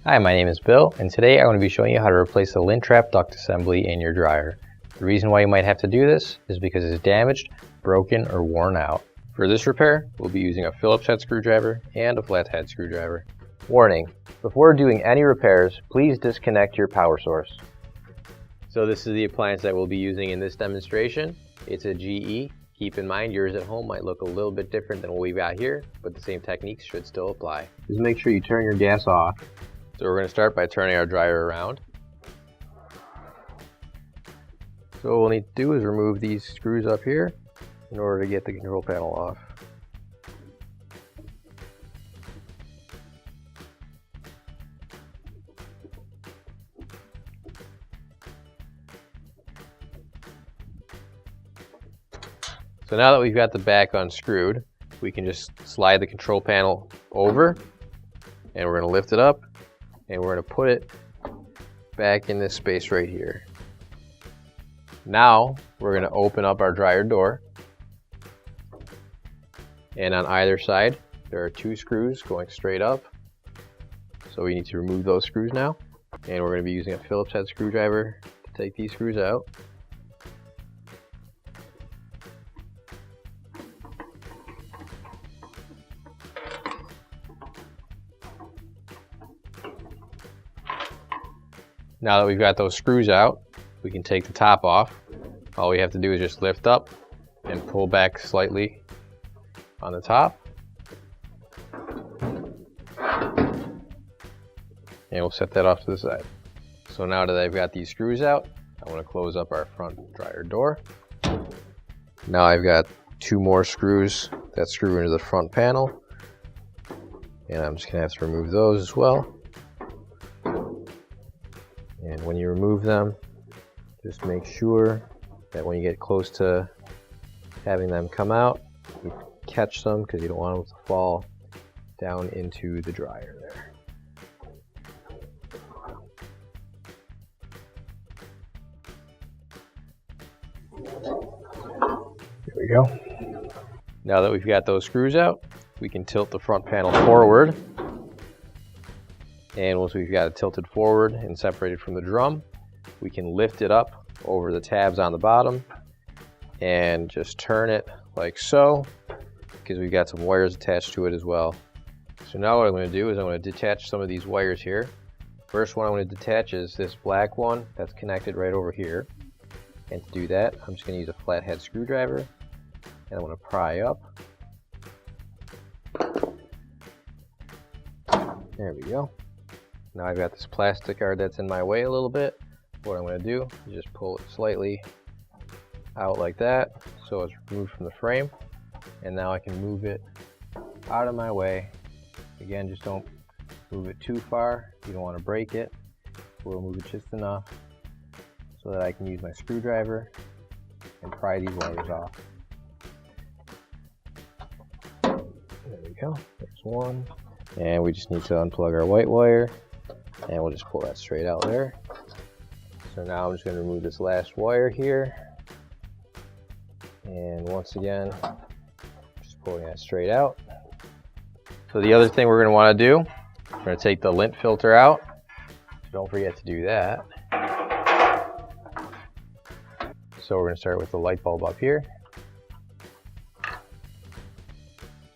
Hi, my name is Bill, and today I'm going to be showing you how to replace the lint trap duct assembly in your dryer. The reason why you might have to do this is because it's damaged, broken, or worn out. For this repair, we'll be using a Phillips head screwdriver and a flathead screwdriver. Warning: before doing any repairs, please disconnect your power source. So this is the appliance that we'll be using in this demonstration. It's a GE. Keep in mind yours at home might look a little bit different than what we've got here, but the same techniques should still apply. Just make sure you turn your gas off. So we're going to start by turning our dryer around. So what we'll need to do is remove these screws up here in order to get the control panel off. So now that we've got the back unscrewed, we can just slide the control panel over, and we're going to lift it up, and we're going to put it back in this space right here. Now we're going to open up our dryer door, and on either side there are two screws going straight up, so we need to remove those screws now, and we're going to be using a Phillips head screwdriver to take these screws out. Now that we've got those screws out, we can take the top off. All we have to do is just lift up and pull back slightly on the top. And we'll set that off to the side. So now that I've got these screws out, I want to close up our front dryer door. Now I've got two more screws that screw into the front panel, and I'm just going to have to remove those as well. And when you remove them, just make sure that when you get close to having them come out, you catch them because you don't want them to fall down into the dryer there. There we go. Now that we've got those screws out, we can tilt the front panel forward. And once we've got it tilted forward and separated from the drum, we can lift it up over the tabs on the bottom and just turn it like so, because we've got some wires attached to it as well. So now what I'm going to do is I'm going to detach some of these wires here. First one I want to detach is this black one that's connected right over here. And to do that, I'm just going to use a flathead screwdriver, and I'm going to pry up. There we go. Now I've got this plastic guard that's in my way a little bit. What I'm going to do is just pull it slightly out like that so it's removed from the frame, and now I can move it out of my way. Again, just don't move it too far. You don't want to break it. We'll move it just enough so that I can use my screwdriver and pry these wires off. There we go. There's one. And we just need to unplug our white wire. And we'll just pull that straight out there. So now I'm just going to remove this last wire here. And once again, just pulling that straight out. So the other thing we're going to want to do, we're going to take the lint filter out. So don't forget to do that. So we're going to start with the light bulb up here.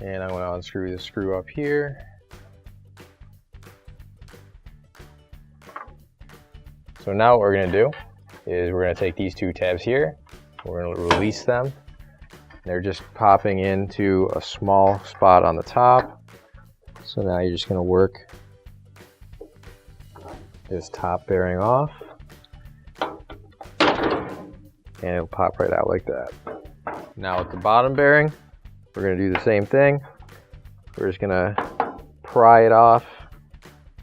And I'm going to unscrew the screw up here. So now what we're going to do is we're going to take these two tabs here, we're going to release them. They're just popping into a small spot on the top. So now you're just going to work this top bearing off, and it'll pop right out like that. Now with the bottom bearing, we're going to do the same thing. We're just going to pry it off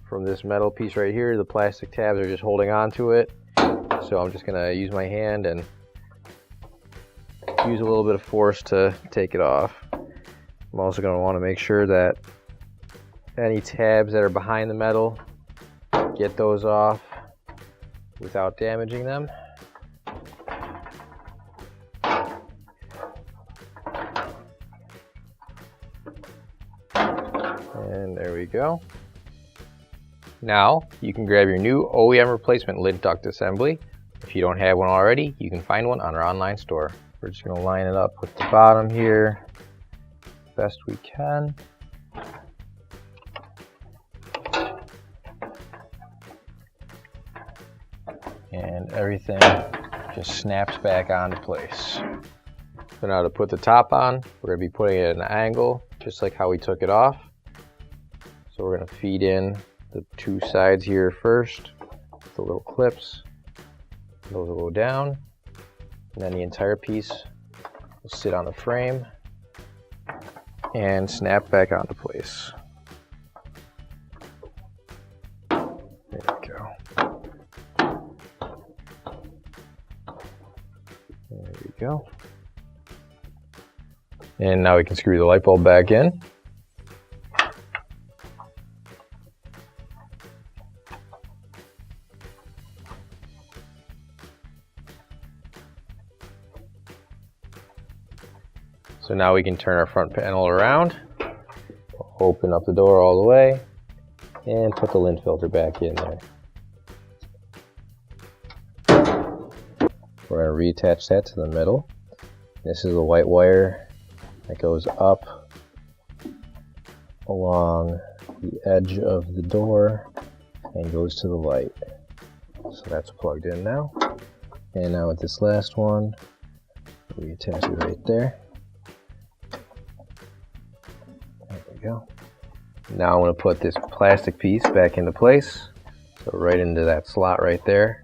from this metal piece right here. The plastic tabs are just holding on to it. So I'm just gonna use my hand and use a little bit of force to take it off. I'm also gonna want to make sure that any tabs that are behind the metal, get those off without damaging them. And there we go. Now you can grab your new OEM replacement lint duct assembly. If you don't have one already, you can find one on our online store. We're just going to line it up with the bottom here best we can. And everything just snaps back onto place. So now to put the top on, we're going to be putting it at an angle, just like how we took it off. So we're going to feed in the two sides here first, the little clips. Those will go down, and then the entire piece will sit on the frame and snap back onto place. There we go. There we go. And now we can screw the light bulb back in. So now we can turn our front panel around, open up the door all the way, and put the lint filter back in there. We're going to reattach that to the middle. This is a white wire that goes up along the edge of the door and goes to the light. So that's plugged in now. And now with this last one, we attach it right there. There we go. Now I'm going to put this plastic piece back into place. So right into that slot right there.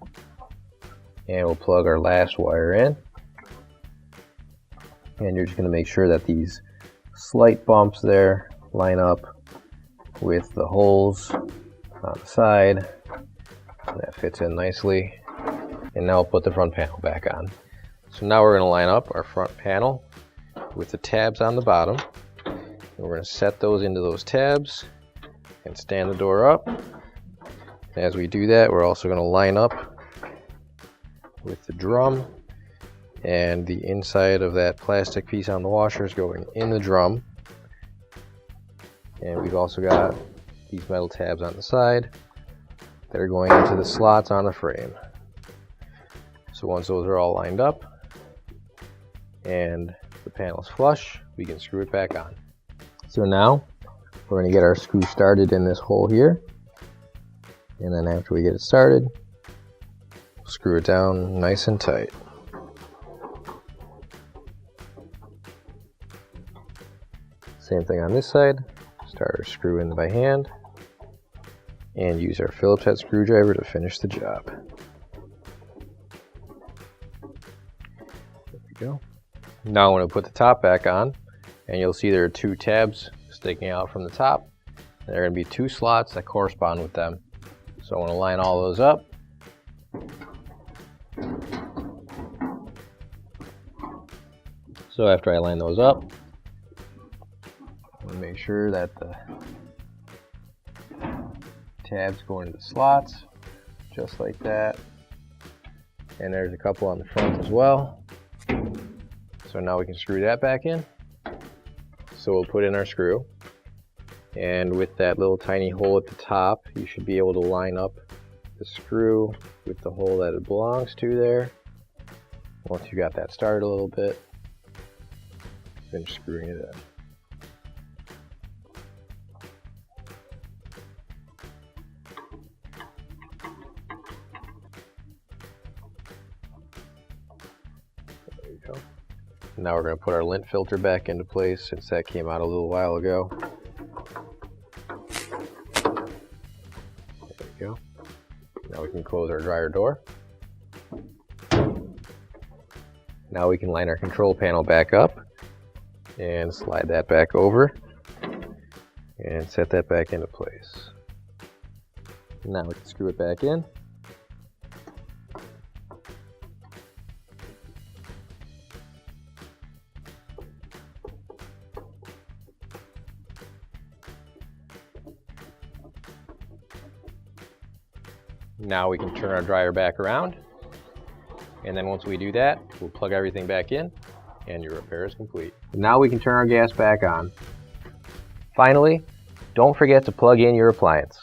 And we'll plug our last wire in. And you're just going to make sure that these slight bumps there line up with the holes on the side. That fits in nicely. And now we'll put the front panel back on. So now we're going to line up our front panel with the tabs on the bottom. And we're going to set those into those tabs and stand the door up. And as we do that, we're also going to line up with the drum, and the inside of that plastic piece on the washer is going in the drum. And we've also got these metal tabs on the side that are going into the slots on the frame. So once those are all lined up and the panel is flush, we can screw it back on. So now we're going to get our screw started in this hole here, and then after we get it started, screw it down nice and tight. Same thing on this side. Start our screw in by hand and use our Phillips head screwdriver to finish the job. There we go. Now I'm going to put the top back on, and you'll see there are two tabs sticking out from the top. There are going to be two slots that correspond with them. So I want to line all those up. So after I line those up, I'm going to make sure that the tabs go into the slots, just like that. And there's a couple on the front as well. So now we can screw that back in. So we'll put in our screw. And with that little tiny hole at the top, you should be able to line up the screw with the hole that it belongs to there. Once you got that started a little bit, finish screwing it in. There you go. Now we're going to put our lint filter back into place since that came out a little while ago. There we go. Now we can close our dryer door. Now we can line our control panel back up and slide that back over and set that back into place. Now we can screw it back in. Now we can turn our dryer back around, and then once we do that, we'll plug everything back in and your repair is complete. Now we can turn our gas back on. Finally, don't forget to plug in your appliance.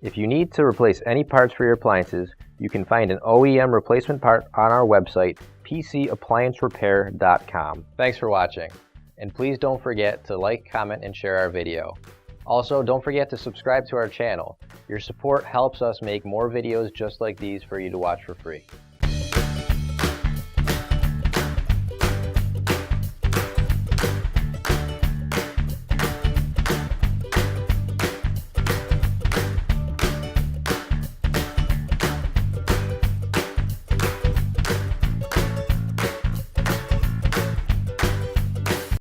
If you need to replace any parts for your appliances, you can find an OEM replacement part on our website, PCApplianceRepair.com. Thanks for watching, and please don't forget to like, comment, and share our video. Also, don't forget to subscribe to our channel. Your support helps us make more videos just like these for you to watch for free.